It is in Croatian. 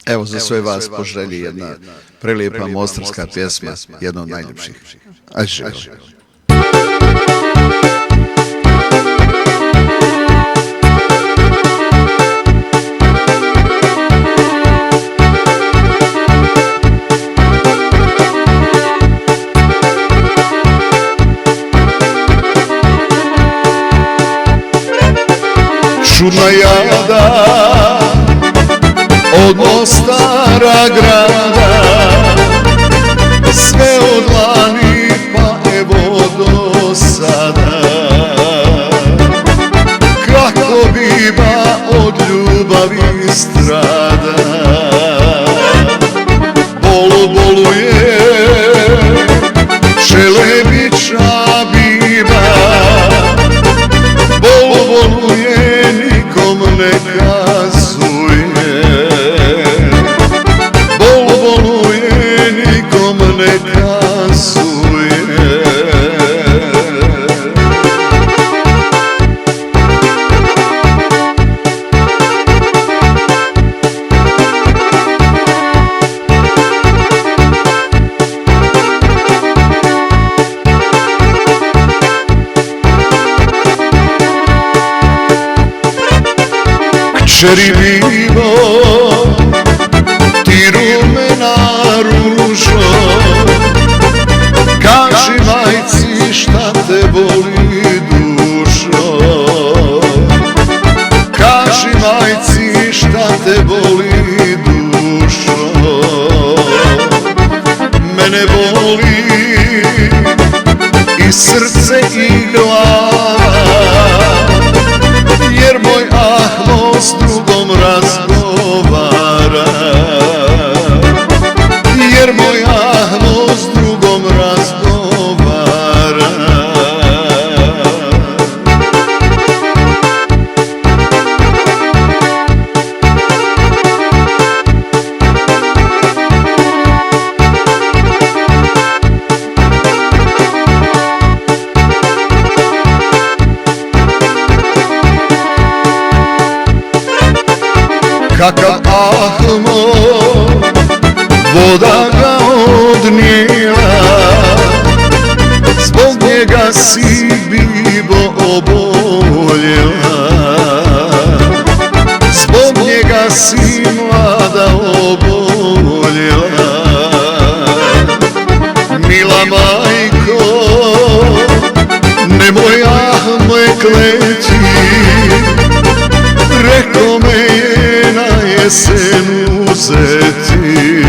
Evo za sve vas po želji jedna prelijepa mostarska pjesma, jedna od najljepših. Ajde živjeli. Čudna jada od Mostara grada, sve od lani pa evo do sada. Kako biva od ljubavi strada, boluje Čelebića biva, boluje nikom ne kazuje, boluje nikom ne kazuje. Kćeri vivo, ti rumena ružo, kaži majci šta te boli dušo, kaži majci šta te boli dušo. Mene boli i srce i glava, jer moj Ahmo s drugom razgovara, jer moj Ahmo s drugom razgovara. Kakav Ahmo, voda ga odnijela, zbog njega si Bibo oboljela, zbog njega si mlada oboljela. Mila majko, nemoj Ahme kleti, rekao me je na jesen uzeti.